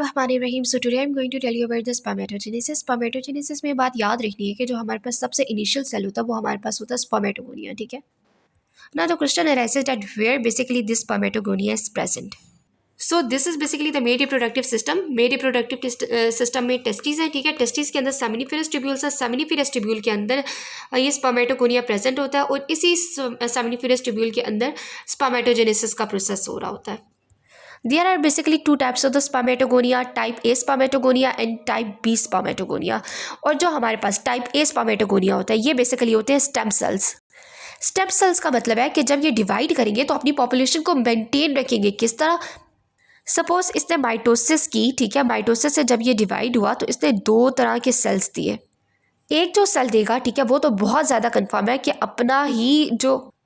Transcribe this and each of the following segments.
बिस्मिल्लाहिर्रहमानिर्रहीम। So today I am going to tell you about the spermatogenesis. Spermatogenesis में बात याद रखनी है कि जो हमारे पास सबसे इनिशियल सेल होता है वो हमारे पास होता है स्पर्मेटोगोनिया, ठीक है ना। The question arises that where basically this spermatogonia is present. So this is basically the made reproductive system. Made reproductive system में टेस्टिस है, ठीक है। टेस्टिस के अंदर सेमिनिफेरस ट्यूब्यूल्स है। सेमिनिफेरस ट्यूब्यूल के अंदर ये स्पर्मेटोगोनिया प्रेजेंट होता है और इसी सेमिनिफेरस ट्यूब्यूल के अंदर स्पर्मेटोजेनेसिस का प्रोसेस हो रहा होता है। There are basically two types of the spermatogonia, type A spermatogonia and type B spermatogonia। और जो हमारे पास टाइप A spermatogonia होता है ये बेसिकली होते हैं स्टेम सेल्स। स्टेम सेल्स का मतलब है कि जब ये डिवाइड करेंगे तो अपनी पॉपुलेशन को मेंटेन रखेंगे। किस तरह? सपोज इसने माइटोसिस की, ठीक है। माइटोसिस से जब ये डिवाइड हुआ तो इसने दो तरह के सेल्स दिए। एक जो सेल देगा, ठीक है, वो तो बहुत ज़्यादा कन्फर्म है कि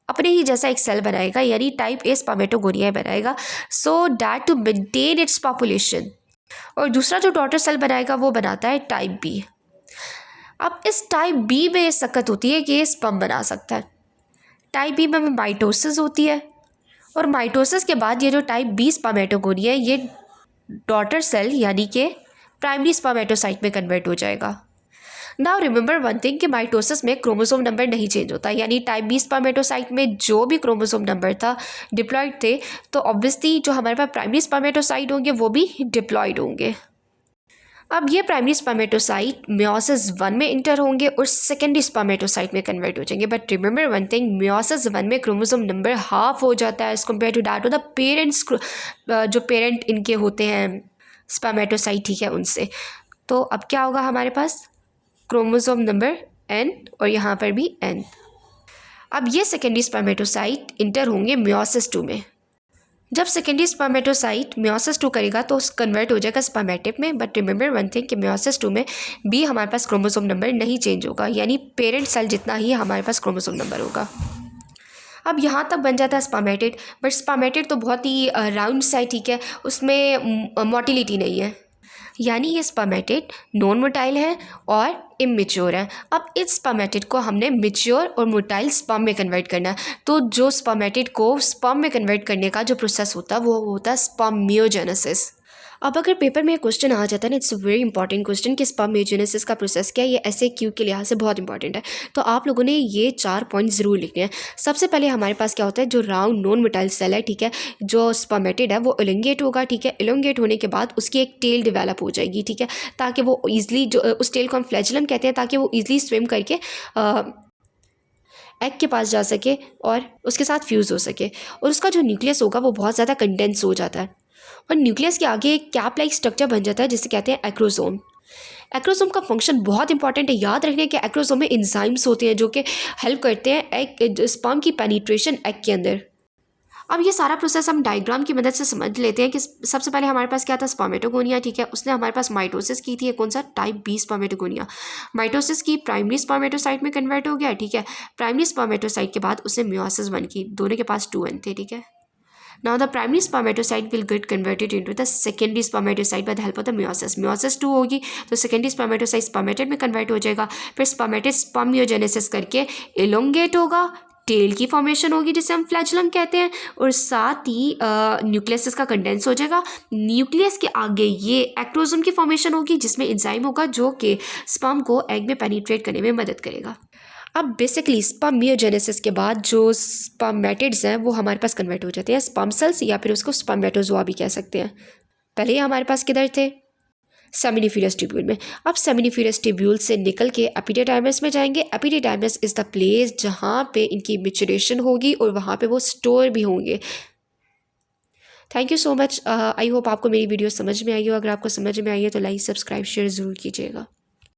अपने ही जैसा एक सेल बनाएगा, यानी टाइप ए स्पर्मेटोगोनिया बनाएगा, so that to maintain its population. और दूसरा जो डॉटर सेल बनाएगा वो बनाता है टाइप बी। अब इस टाइप बी में ये दिक्कत होती है कि ये स्पर्म बना सकता है। टाइप बी में माइटोसिस होती है और माइटोसिस के बाद ये जो टाइप बी स्पर्मेटोगोनिया है ये डॉटर सेल यानी कि प्राइमरी स्पर्मेटोसाइट में कन्वर्ट हो जाएगा। नाउ रिमेंबर वन थिंग कि माइटोसिस में क्रोमोसोम नंबर नहीं चेंज होता, यानी टाइप बी स्पर्मेटोसाइट में जो भी क्रोमोसोम नंबर था डिप्लॉयड थे, तो ऑब्वियसली जो हमारे पास प्राइमरी स्पर्मेटोसाइट होंगे वो भी डिप्लॉयड होंगे। अब ये प्राइमरी स्पर्मेटोसाइट मियोसिस 1 में इंटर होंगे और सेकेंडरी स्पर्मेटोसाइट में कन्वर्ट हो जाएंगे। But remember one thing, meiosis 1 में क्रोमोसोम नंबर हाफ हो जाता है as compare to that of the parents, जो पेरेंट इनके होते हैं स्पर्मेटोसाइट, ठीक है, उनसे। तो अब क्या होगा हमारे पास? क्रोमोसोम नंबर n और यहाँ पर भी n। अब ये सेकेंडरी स्पर्मेटोसाइट इंटर होंगे मियोसिस 2 में। जब सेकेंडरी स्पर्मेटोसाइट मियोसिस 2 करेगा तो कन्वर्ट हो जाएगा स्पर्मेटिव में। बट रिमेंबर वन थिंग कि मियोसिस 2 में भी हमारे पास क्रोमोसोम नंबर नहीं चेंज होगा, यानी पेरेंट सेल जितना ही हमारे पास क्रोमोसोम नंबर होगा। अब यहाँ तक बन जाता है स्पर्मेटिड। बट स्पर्मेटिड तो बहुत ही राउंड सा है, ठीक है, उसमें मोटिलिटी नहीं है, यानी ये स्पर्मेटिड नॉन मोटाइल है और इमेच्योर है। अब इस स्पर्मेटिड को हमने मेच्योर और मोटाइल स्पर्म में कन्वर्ट करना है। तो जो स्पर्मेटिड को स्पर्म में कन्वर्ट करने का जो प्रोसेस होता है वो होता है स्पर्मियोजेनेसिस। अब अगर पेपर में क्वेश्चन आ जाता है ना, इट्स वेरी इंपॉर्टेंट क्वेश्चन कि स्पर्मियोजेनेसिस का प्रोसेस क्या है, ये ऐसे क्यू के लिहाज से बहुत इंपॉर्टेंट है। तो आप लोगों ने ये 4 पॉइंट ज़रूर लिखने हैं। सबसे पहले हमारे पास क्या होता है, जो राउंड नॉन मोटाइल सेल है, ठीक है, जो स्पर्मेटिड है वो एलोंगेट होगा, ठीक है। एलोंगेट होने के बाद उसकी एक टेल डेवलप हो जाएगी, ठीक है, ताकि वो ईजिली जो उस टेल को हम फ्लैजुलम कहते हैं, ताकि वो ईजिली स्विम करके एग के पास जा सके और उसके साथ फ्यूज़ हो सके। और उसका जो न्यूक्लियस होगा वो बहुत ज़्यादा कंडेंस हो जाता है और न्यूक्लियस के आगे एक कैप लाइक स्ट्रक्चर बन जाता है जिसे कहते हैं एक्रोसोम। एक्रोसोम का फंक्शन बहुत इंपॉर्टेंट है, याद रखने कि एक्रोसोम में एंजाइम्स होते हैं जो कि हेल्प करते हैं एग स्पर्म की पेनिट्रेशन एग के अंदर। अब ये सारा प्रोसेस हम डायग्राम की मदद से समझ लेते हैं कि सबसे पहले हमारे पास क्या था, स्पर्मेटोगोनिया, ठीक है। उसने हमारे पास माइटोसिस की थी, कौन सा? Type B spermatogonia. माइटोसिस की, प्राइमरी स्पर्मेटोसाइट में कन्वर्ट हो गया, ठीक है। प्राइमरी स्पर्मेटोसाइट के बाद उसने मियोसिस 1 की, दोनों के पास 2n थे, ठीक है। Now the primary spermatocyte will get converted into the secondary spermatocyte by the help of the meiosis। meiosis 2 होगी तो secondary spermatocyte spermatid में कन्वर्ट हो जाएगा। फिर spermatid spermiogenesis करके elongate होगा, टेल की फॉर्मेशन होगी जिसे हम फ्लैजुलम कहते हैं, और साथ ही न्यूक्लियस इसका कंडेंस हो जाएगा। न्यूक्लियस के आगे ये एक्ट्रोसोम की फॉर्मेशन होगी जिसमें एंजाइम होगा जो कि स्पर्म को एग में पेनिट्रेट करने में मदद करेगा। अब बेसिकली स्पर्मियोजेनेसिस के बाद जो स्पर्मेटिड्स हैं वो हमारे पास कन्वर्ट हो जाते हैं स्पर्म सेल्स, या फिर उसको स्पर्मेटोजोआ भी कह सकते हैं। पहले ये हमारे पास किधर थे? सेमिनिफेरस ट्यूब्यूल में। अब सेमिनिफेरस ट्यूब्यूल से निकल के एपिडिडाइमस में जाएंगे। एपिडिडाइमस इज़ द प्लेस जहाँ पे इनकी मैच्योरेशन होगी और वहाँ पे वो स्टोर भी होंगे। Thank you so much. I hope आपको मेरी वीडियो समझ में आई हो। अगर आपको समझ में आई है तो लाइक, सब्सक्राइब, शेयर ज़रूर कीजिएगा।